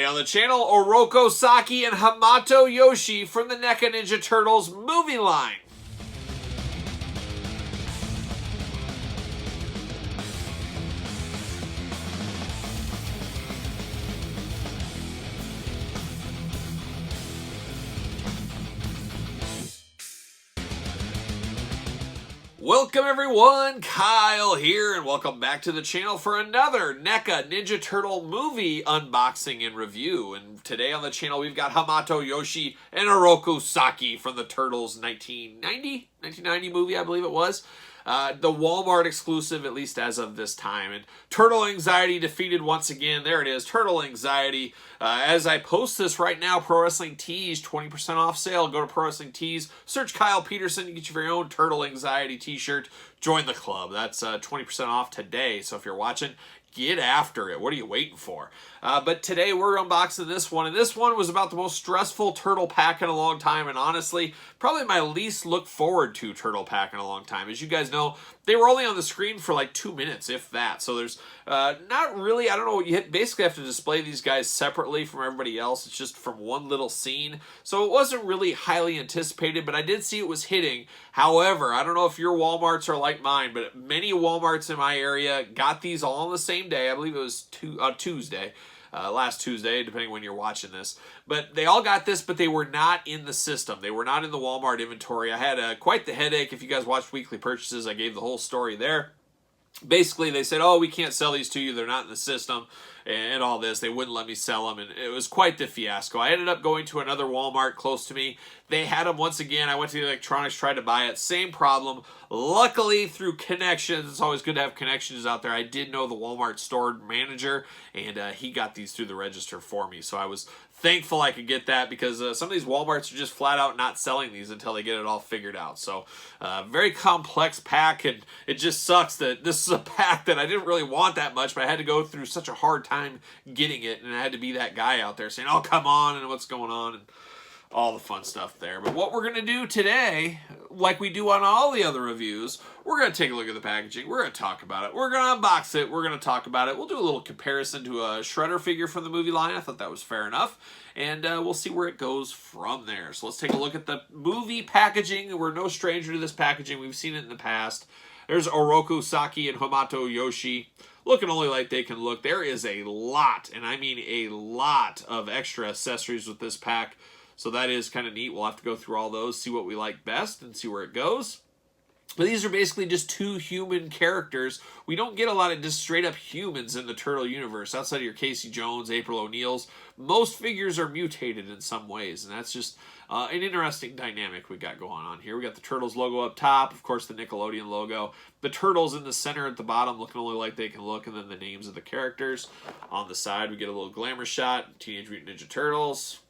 Today on the channel, Oroku Saki and Hamato Yoshi from the NECA Ninja Turtles movie line. Welcome everyone, Kyle here, and welcome back to the channel for another NECA Ninja Turtle movie unboxing and review. And today on the channel we've got Hamato Yoshi and Oroku Saki from the Turtles 1990 movie, I believe it was. The Walmart exclusive, at least as of this time. And Turtle Anxiety defeated once again. There it is, Turtle Anxiety. As I post this right now, Pro Wrestling Tees, 20% off sale. Go to Pro Wrestling Tees, search Kyle Peterson, you get your very own Turtle Anxiety t-shirt. Join the club. That's 20% off today. So if you're watching, get after it. What are you waiting for? But today we're unboxing this one, and this one was about the most stressful turtle pack in a long time, and honestly, probably my least look forward to turtle pack in a long time. As you guys know, they were only on the screen for like 2 minutes, if that. So there's not really, I don't know, you basically have to display these guys separately from everybody else. It's just from one little scene. So it wasn't really highly anticipated, but I did see it was hitting. However, I don't know if your Walmarts are like mine, but many Walmarts in my area got these all on the same day. I believe it was Tuesday. Last Tuesday, depending when you're watching this. But they all got this, but they were not in the system. They were not in the Walmart inventory. I had quite the headache. If you guys watched Weekly Purchases, I gave the whole story there. Basically, they said, oh, we can't sell these to you. They're not in the system and all this. They wouldn't let me sell them, and it was quite the fiasco. I ended up going to another Walmart close to me. They had them once again. I went to the electronics, tried to buy it. Same problem. Luckily, through connections, it's always good to have connections out there. I did know the Walmart store manager, and he got these through the register for me. So I was thankful I could get that, because some of these Walmarts are just flat out not selling these until they get it all figured out. So very complex pack, and it just sucks that this is a pack that I didn't really want that much, but I had to go through such a hard time getting it, and I had to be that guy out there saying, oh, come on, and what's going on, and all the fun stuff there. But what we're going to do today, like we do on all the other reviews, we're going to take a look at the packaging. We're going to talk about it. We're going to unbox it. We're going to talk about it. We'll do a little comparison to a Shredder figure from the movie line. I thought that was fair enough. And we'll see where it goes from there. So let's take a look at the movie packaging. We're no stranger to this packaging. We've seen it in the past. There's Oroku Saki and Hamato Yoshi, looking only like they can look. There is a lot, and I mean a lot, of extra accessories with this pack. So that is kind of neat. We'll have to go through all those, see what we like best, and see where it goes. But these are basically just two human characters. We don't get a lot of just straight up humans in the Turtle universe. Outside of your Casey Jones, April O'Neil's, most figures are mutated in some ways. And that's just an interesting dynamic we got going on here. We got the Turtles logo up top. Of course, the Nickelodeon logo. The Turtles in the center at the bottom, looking only like they can look. And then the names of the characters. On the side, we get a little glamour shot. Teenage Mutant Ninja Turtles.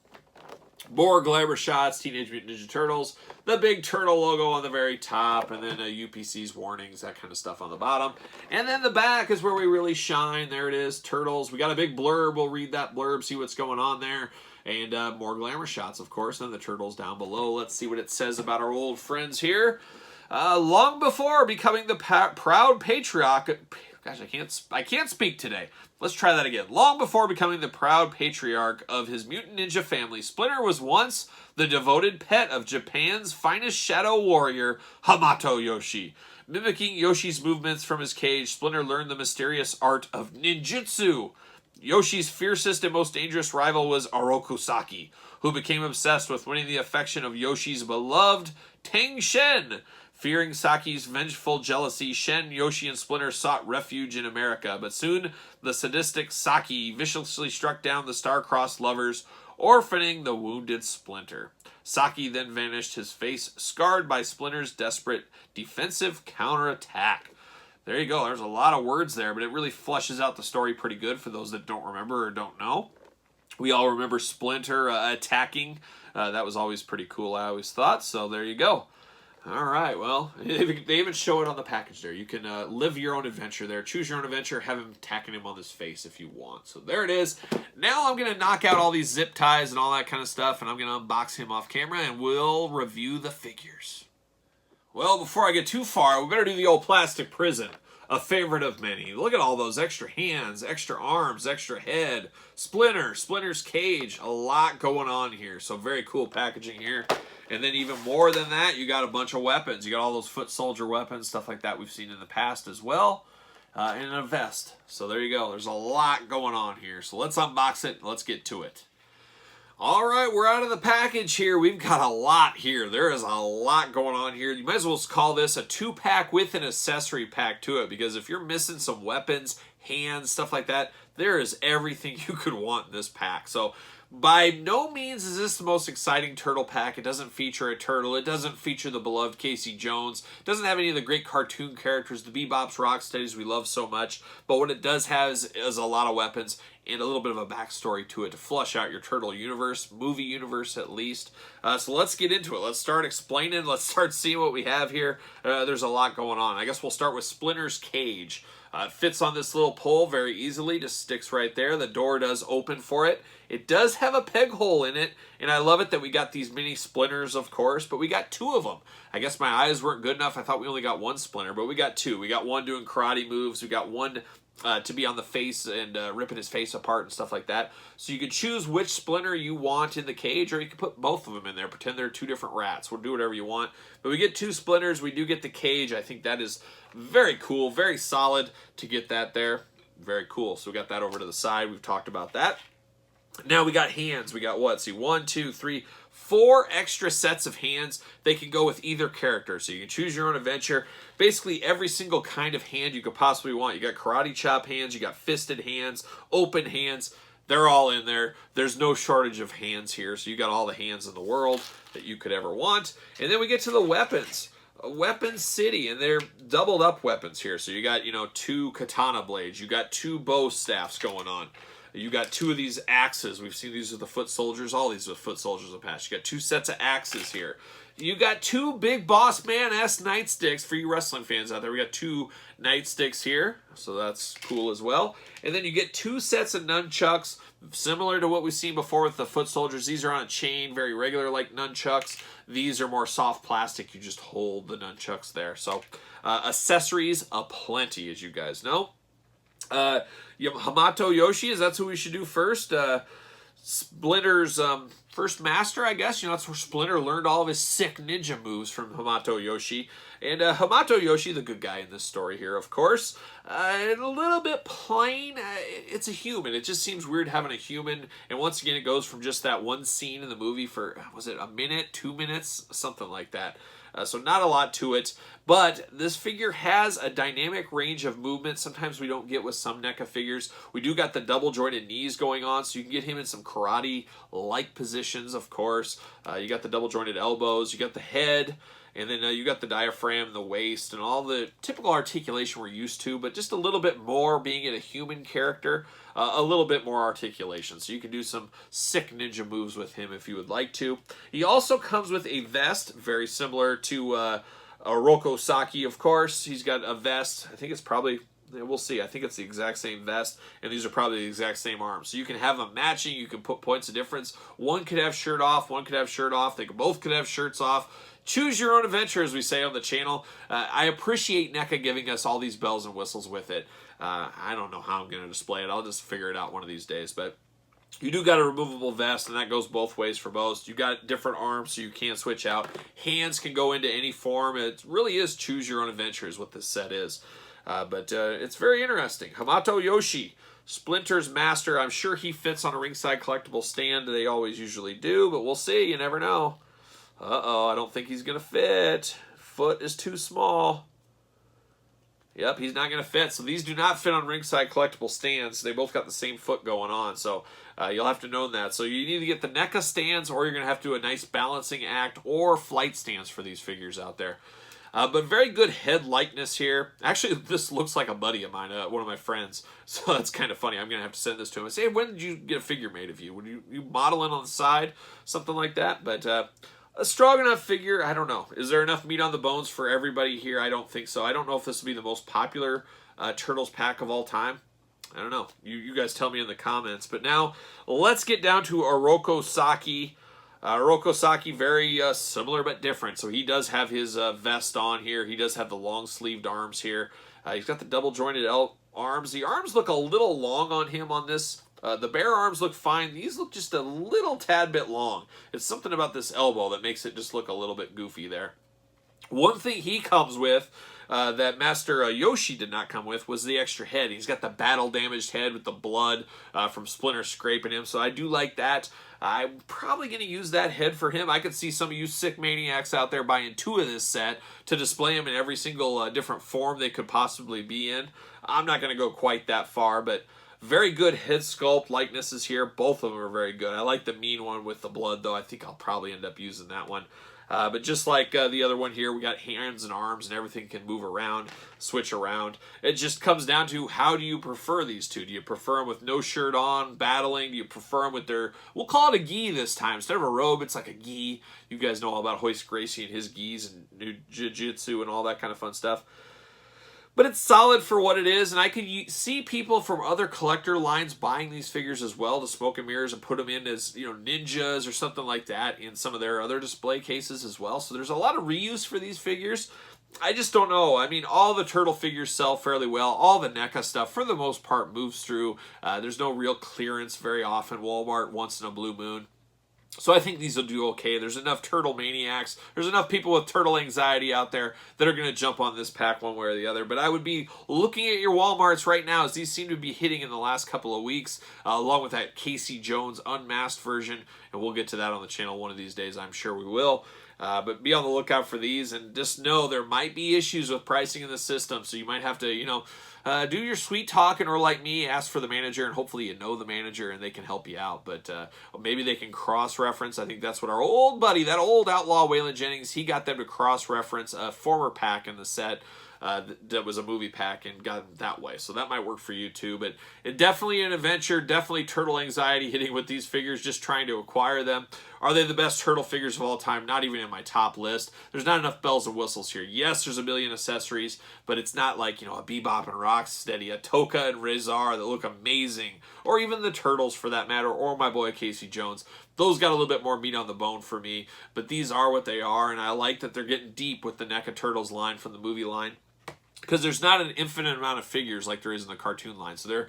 More glamour shots, Teenage Mutant Ninja Turtles, the big turtle logo on the very top, and then UPC's warnings, that kind of stuff on the bottom. And then the back is where we really shine. There it is, Turtles. We got a big blurb. We'll read that blurb, see what's going on there. And more glamour shots, of course, and the Turtles down below. Let's see what it says about our old friends here. Long before becoming the proud patriarch... Gosh, I can't speak today. Let's try that again. Long before becoming the proud patriarch of his mutant ninja family, Splinter was once the devoted pet of Japan's finest shadow warrior, Hamato Yoshi. Mimicking Yoshi's movements from his cage, Splinter learned the mysterious art of ninjutsu. Yoshi's fiercest and most dangerous rival was Oroku Saki, who became obsessed with winning the affection of Yoshi's beloved Tang Shen. Fearing Saki's vengeful jealousy, Shen, Yoshi, and Splinter sought refuge in America, but soon the sadistic Saki viciously struck down the star-crossed lovers, orphaning the wounded Splinter. Saki then vanished, his face scarred by Splinter's desperate defensive counterattack. There you go. There's a lot of words there, but it really flushes out the story pretty good for those that don't remember or don't know. We all remember Splinter attacking. That was always pretty cool, I always thought, so there you go. All right, well, they even show it on the package there. You can live your own adventure there. Choose your own adventure. Have him tacking him on his face if you want. So there it is. Now I'm going to knock out all these zip ties and all that kind of stuff, and I'm going to unbox him off camera, and we'll review the figures. Well, before I get too far, we better do the old plastic prison. a favorite of many. Look at all those extra hands, extra arms, extra head, Splinter's cage, a lot going on here. So very cool packaging here. And then even more than that, you got a bunch of weapons. You got all those foot soldier weapons, stuff like that we've seen in the past as well. And a vest. So there you go. There's a lot going on here. So let's unbox it. Let's get to it. All right, we're out of the package here. We've got a lot here. There is a lot going on here. You might as well call this a 2-pack with an accessory pack to it, because if you're missing some weapons, hands, stuff like that, there is everything you could want in this pack. So by no means is this the most exciting turtle pack. It doesn't feature a turtle. It doesn't feature the beloved Casey Jones. It doesn't have any of the great cartoon characters, the Bebops, Rocksteadies we love so much. But what it does have is a lot of weapons and a little bit of a backstory to it to flush out your turtle universe, movie universe at least. So let's get into it. Let's start explaining. Let's start seeing what we have here. There's a lot going on. I guess we'll start with Splinter's cage. It fits on this little pole very easily, just sticks right there. The door does open for it. It does have a peg hole in it, and I love it that we got these mini splinters, of course, but we got 2 of them. I guess my eyes weren't good enough. I thought we only got 1 splinter, but we got 2. We got one doing karate moves. We got one to be on the face and ripping his face apart and stuff like that. So you can choose which splinter you want in the cage, or you can put both of them in there. Pretend they're 2 different rats. We'll do whatever you want. But we get 2 splinters. We do get the cage. I think that is very cool, very solid to get that there. Very cool. So we got that over to the side. We've talked about that. Now we got hands. We got what? See, 1, 2, 3, 4 extra sets of hands. They can go with either character, so you can choose your own adventure. Basically, every single kind of hand you could possibly want. You got karate chop hands, you got fisted hands, open hands. They're all in there. There's no shortage of hands here, so you got all the hands in the world that you could ever want. And then we get to the weapons. Weapon City, and they're doubled up weapons here. So you got, 2 katana blades. You got 2 bow staffs going on. You got 2 of these axes. We've seen these with the foot soldiers. All these with foot soldiers in the past. You got 2 sets of axes here. You got 2 big boss man-esque nightsticks for you wrestling fans out there. We got 2 nightsticks here, so that's cool as well. And then you get 2 sets of nunchucks, similar to what we've seen before with the foot soldiers. These are on a chain, very regular like nunchucks. These are more soft plastic. You just hold the nunchucks there. So accessories aplenty, as you guys know. Hamato Yoshi, that's who we should do first. Splinter's first master, I guess. That's where Splinter learned all of his sick ninja moves from Hamato Yoshi. And Hamato Yoshi, the good guy in this story here, of course. A little bit plain. It's a human. It just seems weird having a human. And once again, it goes from just that one scene in the movie for, was it a minute, 2 minutes? Something like that. So not a lot to it, but this figure has a dynamic range of movement. Sometimes we don't get with some NECA figures. We do got the double jointed knees going on, so you can get him in some karate-like positions, of course. You got the double jointed elbows, you got the head, and then you got the diaphragm, the waist, and all the typical articulation we're used to, but just a little bit more, being it a human character, a little bit more articulation. So you can do some sick ninja moves with him if you would like to. He also comes with a vest, very similar to Oroku Saki, of course. He's got a vest. I think it's probably, we'll see. I think it's the exact same vest, and these are probably the exact same arms. So you can have them matching. You can put points of difference. One could have shirt off. One could have shirt off. They both could have shirts off. Choose your own adventure, as we say on the channel. I appreciate NECA giving us all these bells and whistles with it. I don't know how I'm going to display it. I'll just figure it out one of these days. But you do got a removable vest, and that goes both ways for most. You got different arms, so you can switch out. Hands can go into any form. It really is choose your own adventure is what this set is. But it's very interesting. Hamato Yoshi, Splinter's master. I'm sure he fits on a ringside collectible stand. They always usually do, but we'll see. You never know. Uh-oh, I don't think he's going to fit. Foot is too small. Yep, he's not going to fit. So these do not fit on ringside collectible stands. They both got the same foot going on. So you'll have to know that. So you need to get the NECA stands, or you're going to have to do a nice balancing act or flight stands for these figures out there. But very good head likeness here. Actually, this looks like a buddy of mine, one of my friends. So that's kind of funny. I'm going to have to send this to him and say, hey, when did you get a figure made of you? Would you model it on the side? Something like that. But a strong enough figure, I don't know. Is there enough meat on the bones for everybody here? I don't think so. I don't know if this will be the most popular Turtles pack of all time. I don't know. You guys tell me in the comments. But now, let's get down to Oroku Saki. Oroku Saki, very similar but different. So he does have his vest on here. He does have the long-sleeved arms here. He's got the double jointed arms. The arms look a little long on him on this. The bare arms look fine. These look just a little tad bit long. It's something about this elbow that makes it just look a little bit goofy there. One thing he comes with that Master Yoshi did not come with was the extra head. He's got the battle-damaged head with the blood from Splinter scraping him, so I do like that. I'm probably going to use that head for him. I could see some of you sick maniacs out there buying 2 of this set to display him in every single different form they could possibly be in. I'm not going to go quite that far, but very good head sculpt likenesses here. Both of them are very good. I like the mean one with the blood, though. I think I'll probably end up using that one. But just like the other one here, we got hands and arms and everything can move around, switch around. It just comes down to how do you prefer these two? Do you prefer them with no shirt on, battling? Do you prefer them with their, we'll call it a gi this time. Instead of a robe, it's like a gi. You guys know all about Hoist Gracie and his gis and new jiu-jitsu and all that kind of fun stuff. But it's solid for what it is, and I could see people from other collector lines buying these figures as well to smoke and mirrors and put them in as, you know, ninjas or something like that in some of their other display cases as well. So there's a lot of reuse for these figures. I just don't know. I mean, all the turtle figures sell fairly well. All the NECA stuff, for the most part, moves through. There's no real clearance very often. Walmart once in a blue moon. So I think these will do okay. There's enough turtle maniacs. There's enough people with turtle anxiety out there that are going to jump on this pack one way or the other. But I would be looking at your Walmarts right now, as these seem to be hitting in the last couple of weeks, along with that Casey Jones unmasked version. And we'll get to that on the channel one of these days. I'm sure we will. But be on the lookout for these, and just know there might be issues with pricing in the system. So you might have to, you know, do your sweet talking, or like me, ask for the manager, and hopefully you know the manager and they can help you out. But maybe they can cross-reference. I think that's what our old buddy, that old outlaw Waylon Jennings, he got them to cross-reference a former pack in the set that was a movie pack and got them that way. So that might work for you too. But it definitely an adventure, definitely turtle anxiety hitting with these figures, just trying to acquire them. Are they the best turtle figures of all time? Not even in my top list. There's not enough bells and whistles here. Yes, there's a million accessories, but it's not like, you know, a Bebop and Rocksteady, a Toka and Rezar that look amazing, or even the Turtles for that matter, or my boy Casey Jones. Those got a little bit more meat on the bone for me, but these are what they are, and I like that they're getting deep with the NECA Turtles line from the movie line. Because there's not an infinite amount of figures like there is in the cartoon line. So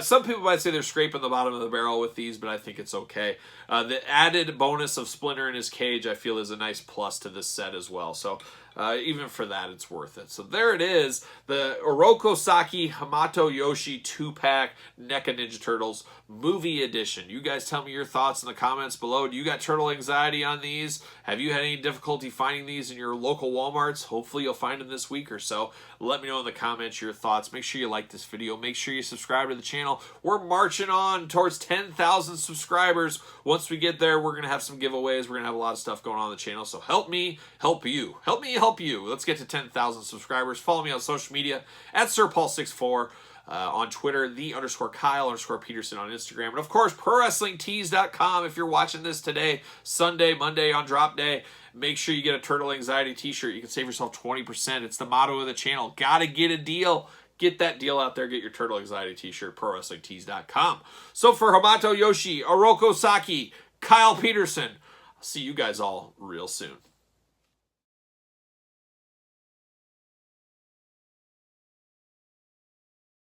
some people might say they're scraping the bottom of the barrel with these, but I think it's okay. The added bonus of Splinter in his cage, I feel, is a nice plus to this set as well. So even for that, it's worth it. So there it is. The Oroku Saki Hamato Yoshi 2-pack NECA Ninja Turtles movie edition. You guys tell me your thoughts in the comments below. Do you got turtle anxiety on these? Have you had any difficulty finding these in your local Walmarts? Hopefully you'll find them this week or so. Let me know in the comments your thoughts. Make sure you like this video. Make sure you subscribe to the channel. We're marching on towards 10,000 subscribers. Once we get there, we're going to have some giveaways. We're going to have a lot of stuff going on the channel. So help me, help you. Help me, help you. Let's get to 10,000 subscribers. Follow me on social media at SirPaul64. On Twitter, _Kyle_Peterson on Instagram. And of course, ProWrestlingTees.com. If you're watching this today, Sunday, Monday on drop day, make sure you get a Turtle Anxiety t-shirt. You can save yourself 20%. It's the motto of the channel. Gotta get a deal. Get that deal out there. Get your Turtle Anxiety t-shirt, ProWrestlingTees.com. So for Hamato Yoshi, Oroku Saki, Kyle Peterson, I'll see you guys all real soon.